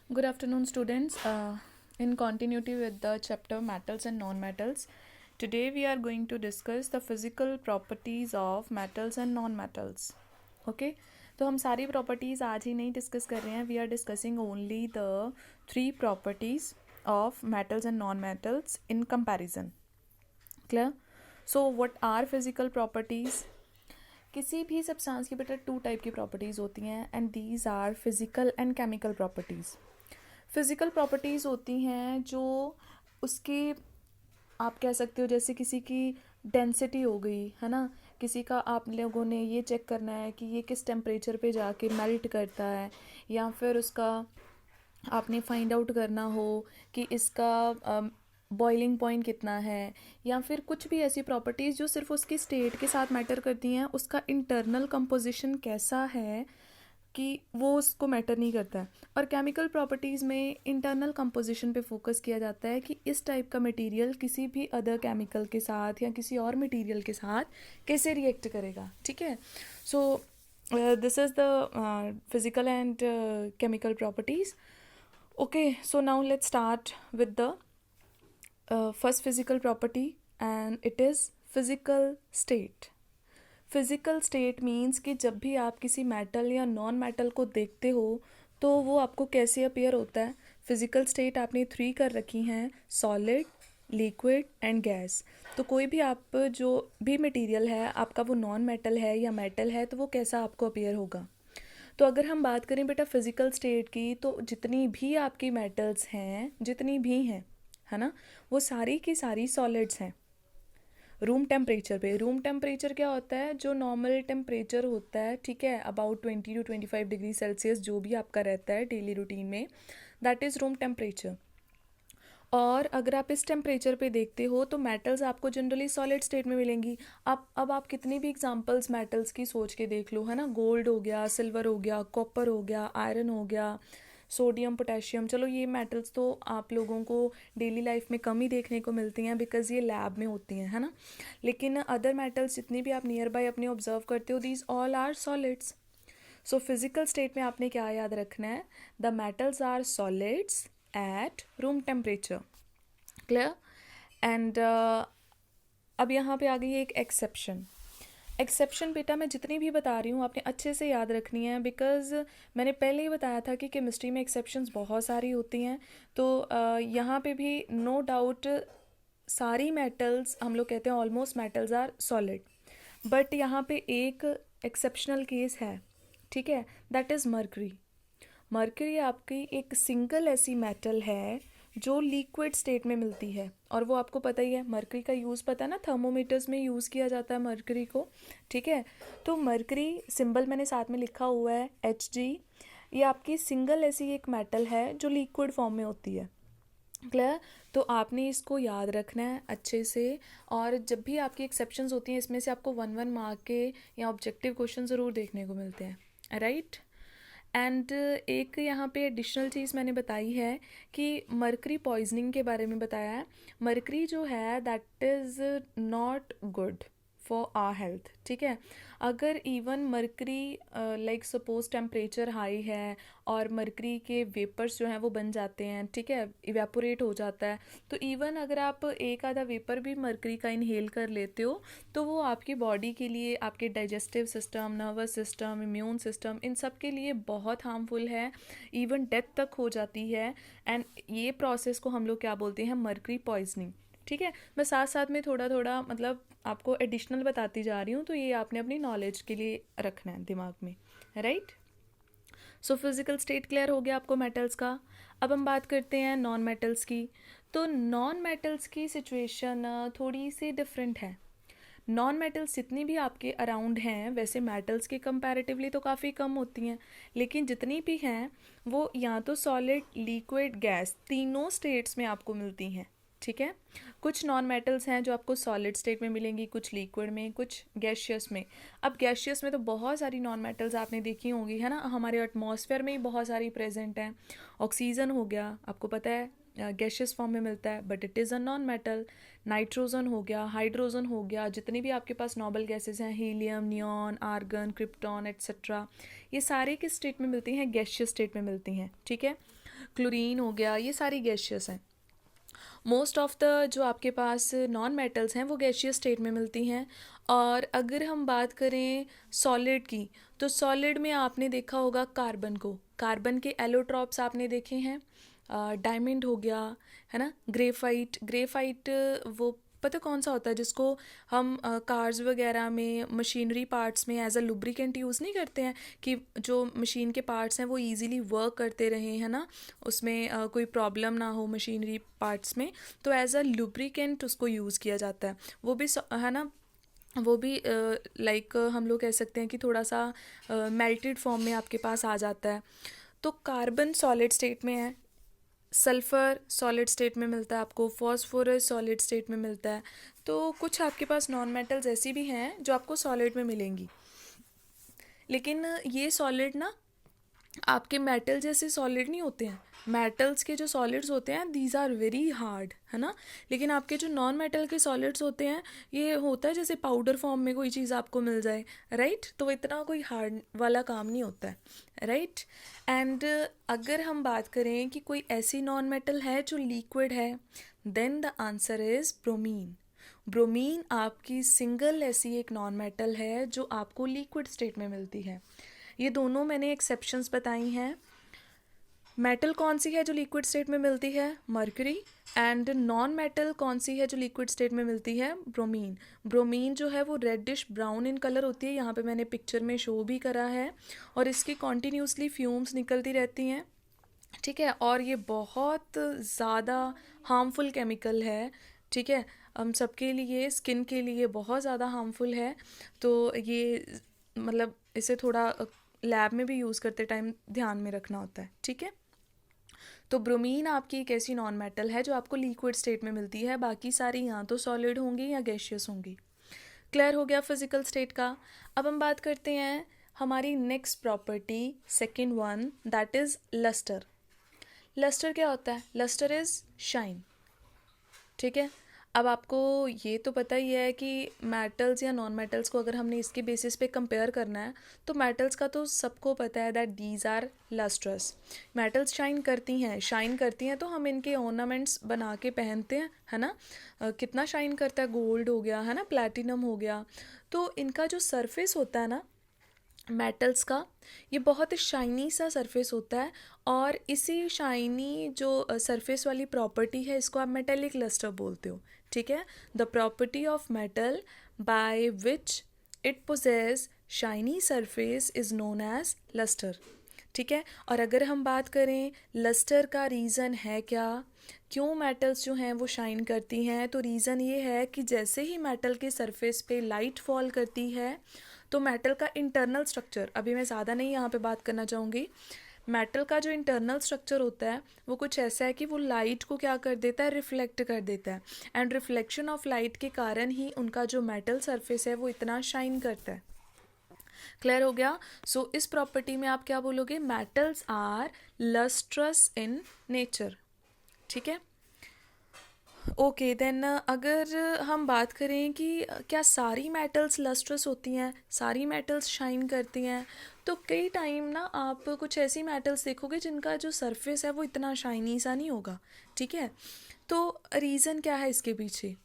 Good afternoon, students. In continuity with the chapter metals and non-metals, today we are going to discuss the physical properties of metals and non-metals. Okay, तो हम सारी properties आज ही नहीं discuss कर रहे हैं. We are discussing only the three properties of metals and non-metals in comparison. Clear? So what are physical properties? किसी भी सब्सटेंस की बेटा टू टाइप की प्रॉपर्टीज़ होती हैं and these are physical and chemical properties. Physical properties होती हैं जो उसकी आप कह सकते हो जैसे किसी की डेंसिटी हो गई है ना. किसी का आप लोगों ने ये चेक करना है कि ये किस टेम्परेचर पे जाके मेल्ट करता है, या फिर उसका आपने फाइंड आउट करना हो कि इसका बॉइलिंग पॉइंट कितना है, या फिर कुछ भी ऐसी प्रॉपर्टीज़ जो सिर्फ उसकी स्टेट के साथ मैटर करती हैं. उसका इंटरनल कंपोजिशन कैसा है कि वो उसको मैटर नहीं करता है. और केमिकल प्रॉपर्टीज़ में इंटरनल कंपोजिशन पे फोकस किया जाता है कि इस टाइप का मटेरियल किसी भी अदर केमिकल के साथ या किसी और मटेरियल के साथ कैसे रिएक्ट करेगा. ठीक है. So this is the physical and chemical properties. Okay, so now let's start with the first physical property and it is physical state. Physical state means कि जब भी आप किसी मेटल या नॉन मेटल को देखते हो तो वो आपको कैसे अपीयर होता है. फिज़िकल स्टेट आपने थ्री कर रखी हैं: सॉलिड, लिक्विड एंड गैस. तो कोई भी आप जो भी मटेरियल है आपका वो नॉन मेटल है या मेटल है तो वो कैसा आपको अपीयर होगा. तो अगर हम बात करें बेटा फिज़िकल स्टेट की, तो जितनी भी आपकी मेटल्स हैं, जितनी भी हैं, है ना, वो सारी की सारी सॉलिड्स हैं रूम टेम्परेचर पे. रूम टेम्परेचर क्या होता है? जो नॉर्मल टेम्परेचर होता है, ठीक है, अबाउट 20 to 25 डिग्री सेल्सियस जो भी आपका रहता है डेली रूटीन में, दैट इज़ रूम टेम्परेचर. और अगर आप इस टेम्परेचर पे देखते हो तो मेटल्स आपको जनरली सॉलिड स्टेट में मिलेंगी. अब आप कितनी भी एग्जांपल्स मेटल्स की सोच के देख लो, है ना. गोल्ड हो गया, सिल्वर हो गया, कॉपर हो गया, आयरन हो गया, सोडियम, पोटेशियम. चलो ये मेटल्स तो आप लोगों को डेली लाइफ में कम ही देखने को मिलती हैं बिकॉज ये लैब में होती हैं, है ना. लेकिन अदर मेटल्स जितनी भी आप नियर बाय अपने ऑब्जर्व करते हो, these all are solids. So physical state में आपने क्या याद रखना है? The metals are solids at room temperature. Clear. And अब यहाँ पे आ गई एक एक्सेप्शन. एक्सेप्शन बेटा मैं जितनी भी बता रही हूँ आपने अच्छे से याद रखनी है बिकॉज मैंने पहले ही बताया था कि केमिस्ट्री में एक्सेप्शंस बहुत सारी होती हैं. तो यहाँ पे भी नो डाउट सारी मेटल्स हम लोग कहते हैं almost metals are solid. But यहाँ पे एक एक्सेप्शनल केस है, ठीक है, दैट इज़ मर्करी. मर्करी आपकी एक सिंगल ऐसी मेटल है जो लिक्विड स्टेट में मिलती है. और वो आपको पता ही है, मर्करी का यूज़ पता है ना, थर्मोमीटर्स में यूज़ किया जाता है मर्करी को. ठीक है. तो मर्करी सिंबल मैंने साथ में लिखा हुआ है Hg. ये आपकी सिंगल ऐसी एक मेटल है जो लिक्विड फॉर्म में होती है. क्लियर. तो आपने इसको याद रखना है अच्छे से. और जब भी आपकी एक्सेप्शंस होती हैं इसमें से आपको 1-1 मार्क के या ऑब्जेक्टिव क्वेश्चन ज़रूर देखने को मिलते हैं. राइट. एंड एक यहाँ पे एडिशनल चीज़ मैंने बताई है कि मर्करी पॉइजनिंग के बारे में बताया है. मर्करी जो है that is not good for our health. ठीक है. अगर even mercury like suppose temperature high है और मर्करी के वेपर्स जो हैं वो बन जाते हैं, ठीक है, इवेपोरेट हो जाता है, तो इवन अगर आप एक आधा वेपर भी मर्करी का इनहेल कर लेते हो तो वो आपकी बॉडी के लिए, आपके digestive system, nervous system, immune system, इन सब के लिए बहुत हार्मफुल है. इवन डेथ तक हो जाती है. एंड ये प्रोसेस को हम लोग क्या बोलते हैं? Mercury poisoning. ठीक है. मैं साथ साथ में थोड़ा थोड़ा मतलब आपको एडिशनल बताती जा रही हूँ, तो ये आपने अपनी नॉलेज के लिए रखना है दिमाग में. राइट. सो फिजिकल स्टेट क्लियर हो गया आपको मेटल्स का. अब हम बात करते हैं नॉन मेटल्स की. तो नॉन मेटल्स की सिचुएशन थोड़ी सी डिफरेंट है. नॉन मेटल्स जितनी भी आपके अराउंड हैं वैसे मेटल्स के कंपैरेटिवली तो काफ़ी कम होती हैं, लेकिन जितनी भी हैं वो या तो सॉलिड, लिक्विड, गैस तीनों स्टेट्स में आपको मिलती हैं. ठीक है. कुछ नॉन मेटल्स हैं जो आपको सॉलिड स्टेट में मिलेंगी, कुछ लिक्विड में, कुछ गैशियस में. अब गैशियस में तो बहुत सारी नॉन मेटल्स आपने देखी होंगी, है ना. हमारे एटमॉस्फेयर में ही बहुत सारी प्रेजेंट हैं. ऑक्सीजन हो गया, आपको पता है गैशियस फॉर्म में मिलता है but it is a non metal. Nitrogen हो गया, हाइड्रोजन हो गया, जितनी भी आपके पास नोबल गैसेस हैं, helium, neon, argon, krypton etcetera, ये सारे किस स्टेट में मिलती हैं? गैशियस स्टेट में मिलती हैं. ठीक है. क्लोरीन हो गया, ये सारी गैशियस हैं। मोस्ट ऑफ द जो आपके पास नॉन मेटल्स हैं वो गैशियस स्टेट में मिलती हैं। और अगर हम बात करें सॉलिड की, तो सॉलिड में आपने देखा होगा कार्बन को, कार्बन के एलोट्रॉप्स आपने देखे हैं। डायमंड हो गया, है ना, ग्रेफाइट, ग्रेफाइट वो पता कौन सा होता है जिसको हम कार्स वगैरह में, मशीनरी पार्ट्स में एज अ लुब्रिकेंट यूज़ नहीं करते हैं कि जो मशीन के पार्ट्स हैं वो इजीली वर्क करते रहें, है ना, उसमें कोई प्रॉब्लम ना हो मशीनरी पार्ट्स में, तो एज अ लुब्रिकेंट उसको यूज़ किया जाता है। वो भी है ना, वो भी लाइक हम लोग कह सकते हैं कि थोड़ा सा मेल्टेड फॉर्म में आपके पास आ जाता है। तो कार्बन सॉलिड स्टेट में है, सल्फ़र सॉलिड स्टेट में मिलता है आपको, फॉस्फोरस सॉलिड स्टेट में मिलता है। तो कुछ आपके पास नॉन मेटल्स ऐसी भी हैं जो आपको सॉलिड में मिलेंगी, लेकिन ये सॉलिड ना आपके मेटल जैसे सॉलिड नहीं होते हैं। मेटल्स के जो सॉलिड्स होते हैं दीज आर वेरी हार्ड, है ना, लेकिन आपके जो नॉन मेटल के सॉलिड्स होते हैं ये होता है जैसे पाउडर फॉर्म में कोई चीज़ आपको मिल जाए, राइट। तो इतना कोई हार्ड वाला काम नहीं होता है, राइट। एंड अगर हम बात करें कि कोई ऐसी नॉन मेटल है जो लिक्विड है, then the answer is bromine. Bromine आपकी सिंगल ऐसी एक नॉन मेटल है जो आपको लिक्विड स्टेट में मिलती है। ये दोनों मैंने एक्सेप्शंस बताई हैं। मेटल कौन सी है जो लिक्विड स्टेट में मिलती है? मर्क्यूरी। एंड नॉन मेटल कौन सी है जो लिक्विड स्टेट में मिलती है? ब्रोमीन। ब्रोमीन जो है वो रेडिश ब्राउन इन कलर होती है, यहाँ पे मैंने पिक्चर में शो भी करा है, और इसकी कॉन्टीन्यूसली फ्यूम्स निकलती रहती हैं, ठीक है। और ये बहुत ज़्यादा हार्मफुल केमिकल है, ठीक है, हम सबके लिए, स्किन के लिए बहुत ज़्यादा हार्मफुल है। तो ये मतलब इसे थोड़ा लैब में भी यूज़ करते टाइम ध्यान में रखना होता है, ठीक है। तो ब्रोमीन आपकी एक ऐसी नॉन मेटल है जो आपको लिक्विड स्टेट में मिलती है, बाकी सारी या तो सॉलिड होंगी या गैशियस होंगी। क्लियर हो गया फिजिकल स्टेट का। अब हम बात करते हैं हमारी next property, second one, that is lustre. Lustre क्या होता है? लस्टर इज़ शाइन, ठीक है। अब आपको ये तो पता ही है कि मेटल्स या नॉन मेटल्स को अगर हमने इसके बेसिस पे कंपेयर करना है, तो मेटल्स का तो सबको पता है that these are lustrous. Metals shine करती हैं तो हम इनके ऑर्नामेंट्स बना के पहनते हैं, है ना। कितना शाइन करता है, गोल्ड हो गया, है ना, प्लैटिनम हो गया। तो इनका जो सरफेस होता है ना मेटल्स का, ये बहुत शाइनी सा सरफेस होता है, और इसी शाइनी जो सरफेस वाली प्रॉपर्टी है इसको आप मेटेलिक लस्टर बोलते हो, ठीक है। The property of metal by which it possess shiny surface is known as lustre, ठीक है। और अगर हम बात करें लस्टर का रीज़न है क्या, क्यों मेटल्स जो हैं वो शाइन करती हैं, तो रीज़न ये है कि जैसे ही मेटल के सरफेस पे लाइट फॉल करती है, तो मेटल का इंटरनल स्ट्रक्चर, अभी मैं ज़्यादा नहीं यहाँ पे बात करना चाहूँगी, मेटल का जो इंटरनल स्ट्रक्चर होता है वो कुछ ऐसा है कि वो लाइट को क्या कर देता है, रिफ्लेक्ट कर देता है, एंड रिफ्लेक्शन ऑफ लाइट के कारण ही उनका जो मेटल सरफेस है वो इतना शाइन करता है। क्लियर हो गया। सो इस प्रॉपर्टी में आप क्या बोलोगे? Metals are lustrous in nature, ठीक है। ओके देन, अगर हम बात करें कि क्या सारी मेटल्स लस्ट्रस होती हैं, सारी मेटल्स शाइन करती हैं, तो कई टाइम ना आप कुछ ऐसी मेटल्स देखोगे जिनका जो सरफेस है वो इतना शाइनी सा नहीं होगा, ठीक है। तो रीज़न क्या है इसके पीछे?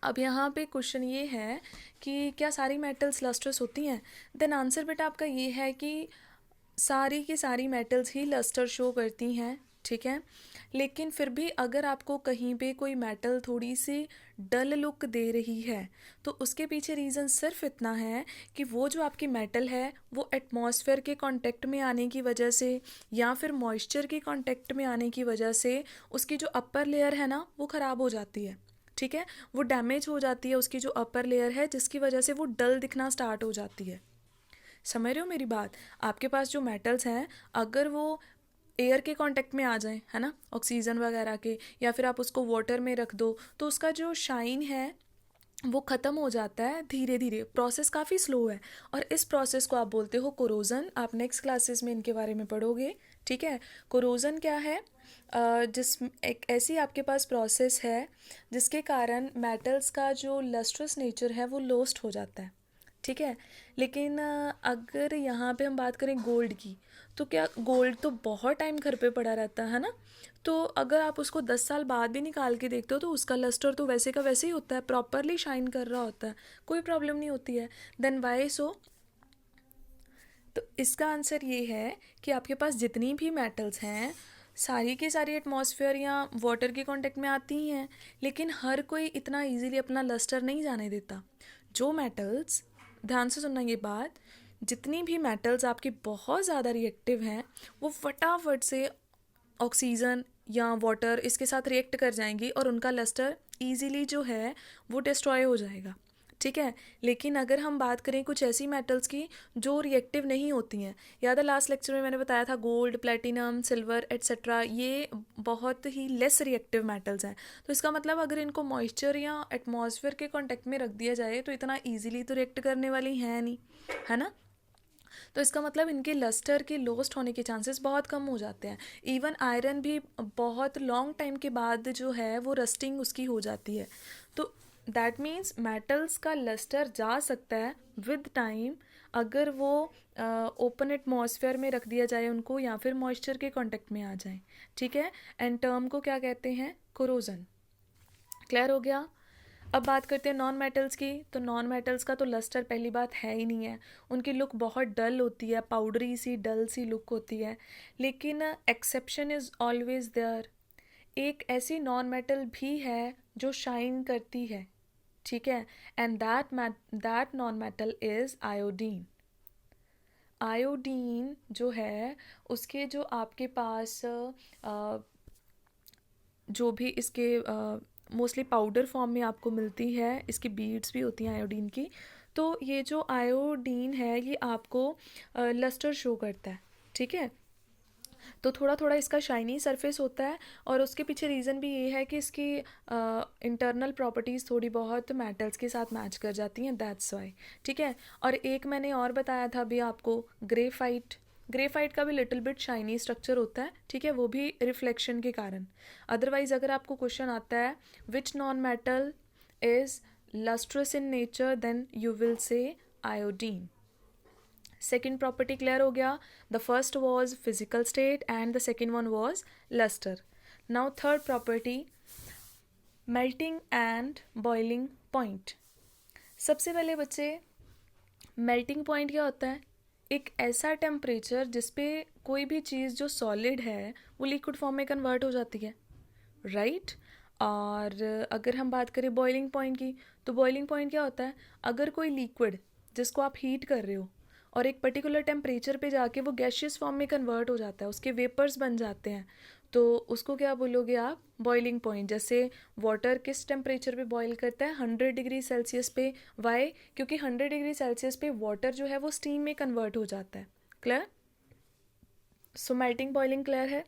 अब यहाँ पे क्वेश्चन ये है कि क्या सारी मेटल्स लस्ट्रस होती हैं? देन आंसर बेटा आपका ये है कि सारी की सारी मेटल्स ही लस्टर शो करती हैं, ठीक है। लेकिन फिर भी अगर आपको कहीं पे कोई मेटल थोड़ी सी डल लुक दे रही है, तो उसके पीछे रीज़न सिर्फ इतना है कि वो जो आपकी मेटल है वो एटमॉस्फेयर के कांटेक्ट में आने की वजह से, या फिर मॉइस्चर के कांटेक्ट में आने की वजह से उसकी जो अपर लेयर है ना वो ख़राब हो जाती है, ठीक है। वो डैमेज हो जाती है उसकी जो अपर लेयर है, जिसकी वजह से वो डल दिखना स्टार्ट हो जाती है। समझ रहे हो मेरी बात? आपके पास जो मेटल्स हैं अगर वो एयर के कांटेक्ट में आ जाएं, है ना, ऑक्सीजन वगैरह के, या फिर आप उसको वाटर में रख दो, तो उसका जो शाइन है वो ख़त्म हो जाता है धीरे धीरे, प्रोसेस काफ़ी स्लो है, और इस प्रोसेस को आप बोलते हो कोरोजन। आप नेक्स्ट क्लासेस में इनके बारे में पढ़ोगे, ठीक है। कोरोजन क्या है? जिस एक ऐसी आपके पास प्रोसेस है जिसके कारण मेटल्स का जो लस्ट्रस नेचर है वो लोस्ट हो जाता है, ठीक है। लेकिन अगर यहाँ पे हम बात करें गोल्ड की, तो क्या गोल्ड तो बहुत टाइम घर पे पड़ा रहता है ना, तो अगर आप उसको 10 साल बाद भी निकाल के देखते हो तो उसका लस्टर तो वैसे का वैसे ही होता है, प्रॉपरली शाइन कर रहा होता है, कोई प्रॉब्लम नहीं होती है। देन वाई सो? तो इसका आंसर ये है कि आपके पास जितनी भी मेटल्स हैं सारी की सारी एटमॉस्फेयर या वाटर के कांटेक्ट में आती ही हैं, लेकिन हर कोई इतना इजीली अपना लस्टर नहीं जाने देता। जो मेटल्स, ध्यान से सुनना ये बात, जितनी भी मेटल्स आपकी बहुत ज़्यादा रिएक्टिव हैं वो फटाफट से ऑक्सीजन या वाटर इसके साथ रिएक्ट कर जाएंगी और उनका लस्टर ईजीली जो है वो डिस्ट्रॉय हो जाएगा, ठीक है। लेकिन अगर हम बात करें कुछ ऐसी मेटल्स की जो रिएक्टिव नहीं होती हैं, याद है लास्ट लेक्चर में मैंने बताया था गोल्ड, प्लेटिनम, सिल्वर एट्सेट्रा, ये बहुत ही लेस रिएक्टिव मेटल्स हैं। तो इसका मतलब अगर इनको मॉइस्चर या एटमॉस्फेयर के कांटेक्ट में रख दिया जाए तो इतना ईजिली तो रिएक्ट करने वाली हैं नहीं, है ना। तो इसका मतलब इनके लस्टर के लोस्ट होने के चांसेस बहुत कम हो जाते हैं। इवन आयरन भी बहुत लॉन्ग टाइम के बाद जो है वो रस्टिंग उसकी हो जाती है। तो दैट मीन्स मेटल्स का लस्टर जा सकता है विद टाइम अगर वो ओपन एटमॉस्फेयर में रख दिया जाए उनको या फिर मॉइस्चर के कांटेक्ट में आ जाए, ठीक है। एंड टर्म को क्या कहते हैं? कोरोजन। क्लियर हो गया। अब बात करते हैं नॉन मेटल्स की। तो नॉन मेटल्स का तो लस्टर पहली बात है ही नहीं है, उनकी लुक बहुत डल होती है, पाउडरी सी डल सी लुक होती है। लेकिन एक्सेप्शन इज़ ऑलवेज देयर, एक ऐसी नॉन मेटल भी है जो शाइन करती है, ठीक है। And that non metal is iodine. Iodine जो है उसके जो आपके पास जो भी इसके मोस्टली पाउडर फॉर्म में आपको मिलती है, इसकी बीड्स भी होती हैं आयोडीन की। तो ये जो आयोडीन है ये आपको लस्टर शो करता है, ठीक है। तो थोड़ा थोड़ा इसका शाइनी सरफेस होता है और उसके पीछे रीज़न भी ये है कि इसकी इंटरनल प्रॉपर्टीज़ थोड़ी बहुत मेटल्स के साथ मैच कर जाती हैं, दैट्स वाई, ठीक है। और एक मैंने और बताया था अभी आपको, ग्रेफाइट। ग्रेफाइट का भी लिटिल बिट शाइनी स्ट्रक्चर होता है, ठीक है, वो भी रिफ्लेक्शन के कारण। अदरवाइज अगर आपको क्वेश्चन आता है which non metal is lustrous in nature, then you will say iodine. Second property clear हो गया। The first was physical state and the second one was lustre. Now third property, melting and boiling point. सबसे पहले बच्चे, melting point क्या होता है? एक ऐसा टेम्परेचर जिसपे कोई भी चीज़ जो सॉलिड है वो लिक्विड फॉर्म में कन्वर्ट हो जाती है, राइट। और अगर हम बात करें बॉइलिंग पॉइंट की, तो बॉइलिंग पॉइंट क्या होता है? अगर कोई लिक्विड जिसको आप हीट कर रहे हो और एक पर्टिकुलर टेम्परेचर पे जाके वो गैशियस फॉर्म में कन्वर्ट हो जाता है, उसके वेपर्स बन जाते हैं, तो उसको क्या बोलोगे आप? Boiling point. जैसे वाटर किस टेम्परेचर पे बॉईल करता है? 100 डिग्री सेल्सियस पे। वाई? क्योंकि 100 डिग्री सेल्सियस पे वाटर जो है वो स्टीम में कन्वर्ट हो जाता है। क्लियर? सो मेल्टिंग बॉइलिंग क्लियर है।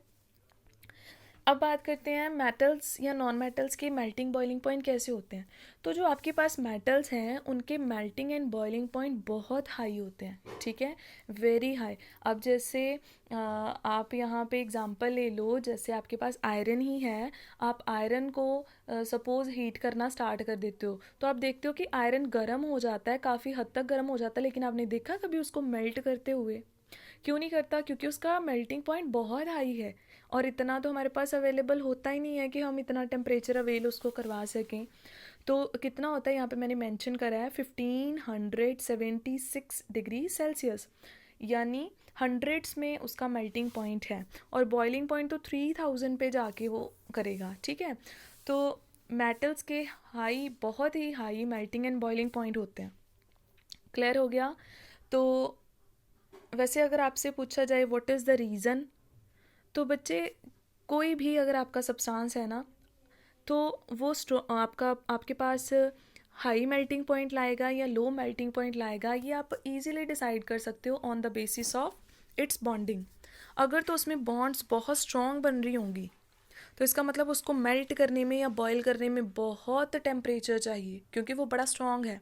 अब बात करते हैं मेटल्स या नॉन मेटल्स के मेल्टिंग बॉइलिंग पॉइंट कैसे होते हैं। तो जो आपके पास मेटल्स हैं उनके मेल्टिंग एंड बॉइलिंग पॉइंट बहुत हाई होते हैं, ठीक है, वेरी हाई। अब जैसे आप यहाँ पे एग्जांपल ले लो, जैसे आपके पास आयरन ही है, आप आयरन को सपोज़ हीट करना स्टार्ट कर देते हो तो आप देखते हो कि आयरन गर्म हो जाता है, काफ़ी हद तक गर्म हो जाता है, लेकिन आपने देखा कभी उसको मेल्ट करते हुए? क्यों नहीं करता? क्योंकि उसका मेल्टिंग पॉइंट बहुत हाई है और इतना तो हमारे पास अवेलेबल होता ही नहीं है कि हम इतना टेम्परेचर अवेल उसको करवा सकें। तो कितना होता है यहाँ पे मैंने मेंशन करा है 1576 डिग्री सेल्सियस, यानी हंड्रेड्स में उसका मेल्टिंग पॉइंट है, और बॉइलिंग पॉइंट तो 3000 पे जाके वो करेगा, ठीक है। तो मेटल्स के हाई, बहुत ही high melting and boiling point होते हैं। क्लियर हो गया। तो वैसे अगर आपसे पूछा जाए व्हाट इज़ द रीज़न, तो बच्चे कोई भी अगर आपका सब्सटेंस है ना, तो वो आपके पास हाई मेल्टिंग पॉइंट लाएगा या लो मेल्टिंग पॉइंट लाएगा, ये आप इजीली डिसाइड कर सकते हो on the basis of its bonding. अगर तो उसमें बॉन्ड्स बहुत स्ट्रॉन्ग बन रही होंगी तो इसका मतलब उसको मेल्ट करने में या बॉयल करने में बहुत टेम्परेचर चाहिए क्योंकि वो बड़ा स्ट्रॉन्ग है।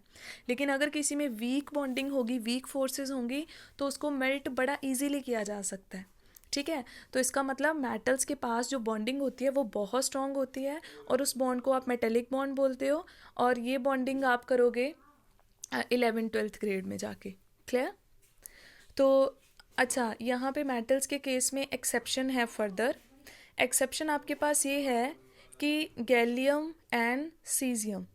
लेकिन अगर किसी में वीक बॉन्डिंग होगी, वीक फोर्सेस होंगी, तो उसको मेल्ट बड़ा इजीली किया जा सकता है, ठीक है। तो इसका मतलब मेटल्स के पास जो बॉन्डिंग होती है वो बहुत स्ट्रॉन्ग होती है और उस बॉन्ड को आप मेटेलिक बॉन्ड बोलते हो, और ये बॉन्डिंग आप करोगे 11th-12th ग्रेड में जाके। क्लियर? तो अच्छा, यहाँ पे मेटल्स के केस में एक्सेप्शन है फर्दर। एक्सेप्शन आपके पास ये है कि gallium and caesium.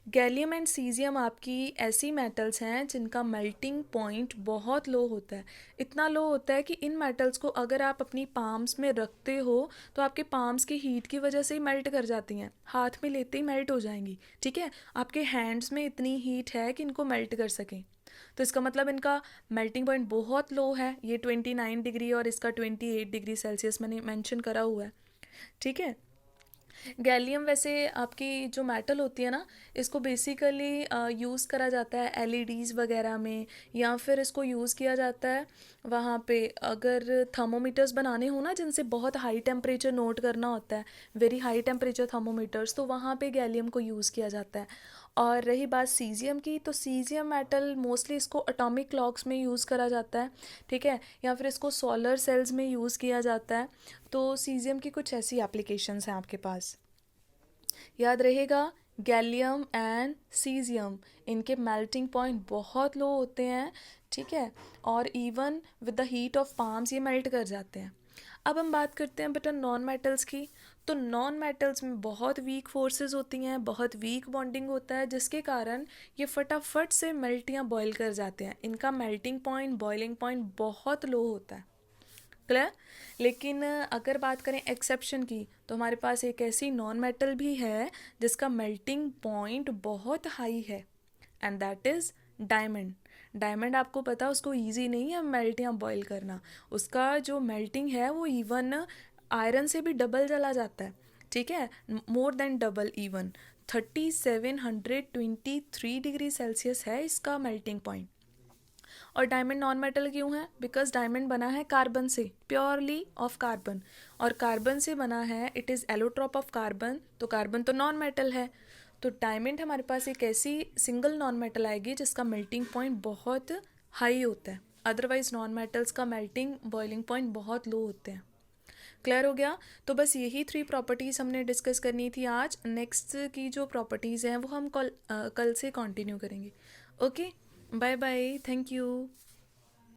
Gallium and caesium आपकी ऐसी मेटल्स हैं जिनका मेल्टिंग पॉइंट बहुत लो होता है। इतना लो होता है कि इन मेटल्स को अगर आप अपनी पाम्स में रखते हो तो आपके पाम्स की हीट की वजह से ही मेल्ट कर जाती हैं, हाथ में लेते ही मेल्ट हो जाएंगी। ठीक है, आपके हैंड्स में इतनी हीट है कि इनको मेल्ट कर सकें। तो इसका मतलब इनका मेल्टिंग पॉइंट बहुत लो है। ये 29 डिग्री और इसका 28 डिग्री सेल्सियस मैंने मेंशन करा हुआ है। ठीक है। गैलियम वैसे आपकी जो मेटल होती है ना, इसको बेसिकली यूज़ करा जाता है एलईडीज़ वगैरह में, या फिर इसको यूज़ किया जाता है वहाँ पे अगर थर्मोमीटर्स बनाने हो ना जिनसे बहुत हाई टेम्परेचर नोट करना होता है, वेरी हाई टेम्परेचर थर्मोमीटर्स, तो वहाँ पे गैलियम को यूज़ किया जाता है। और रही बात सीजियम की, तो सीजियम मेटल मोस्टली इसको एटॉमिक क्लॉक्स में यूज़ करा जाता है। ठीक है, या फिर इसको सोलर सेल्स में यूज़ किया जाता है। तो सीजियम की कुछ ऐसी एप्लीकेशंस हैं आपके पास। याद रहेगा, गैलियम एंड सीजियम, इनके मेल्टिंग पॉइंट बहुत लो होते हैं। ठीक है, और even with the heat of palms ये मेल्ट कर जाते हैं। अब हम बात करते हैं बेटा नॉन मेटल्स की। तो नॉन मेटल्स में बहुत वीक फोर्सेस होती हैं, बहुत वीक बॉन्डिंग होता है, जिसके कारण ये फटाफट से मेल्ट या बॉयल कर जाते हैं। इनका मेल्टिंग पॉइंट, बॉइलिंग पॉइंट बहुत लो होता है। क्लियर। लेकिन अगर बात करें एक्सेप्शन की, तो हमारे पास एक ऐसी नॉन मेटल भी है जिसका मेल्टिंग पॉइंट बहुत हाई है, and that is diamond. Diamond आपको पता उसको इजी नहीं है मेल्ट या बॉयल करना। उसका जो मेल्टिंग है वो इवन आयरन से भी डबल चला जाता है। ठीक है, more than double even. 3723 degree Celsius है इसका मेल्टिंग पॉइंट। और डायमंड नॉन मेटल क्यों है? बिकॉज डायमंड बना है कार्बन से, प्योरली ऑफ कार्बन। और कार्बन से बना है, it is allotrope of carbon, तो कार्बन तो नॉन मेटल है। तो डायमंड हमारे पास एक ऐसी सिंगल नॉन मेटल आएगी जिसका मेल्टिंग पॉइंट बहुत हाई होता है। अदरवाइज नॉन मेटल्स का मेल्टिंग बॉइलिंग पॉइंट बहुत लो होते हैं। क्लियर हो गया? तो बस यही 3 प्रॉपर्टीज़ हमने डिस्कस करनी थी आज। नेक्स्ट की जो प्रॉपर्टीज़ हैं वो हम कल से कंटिन्यू करेंगे। Okay, bye bye, thank you.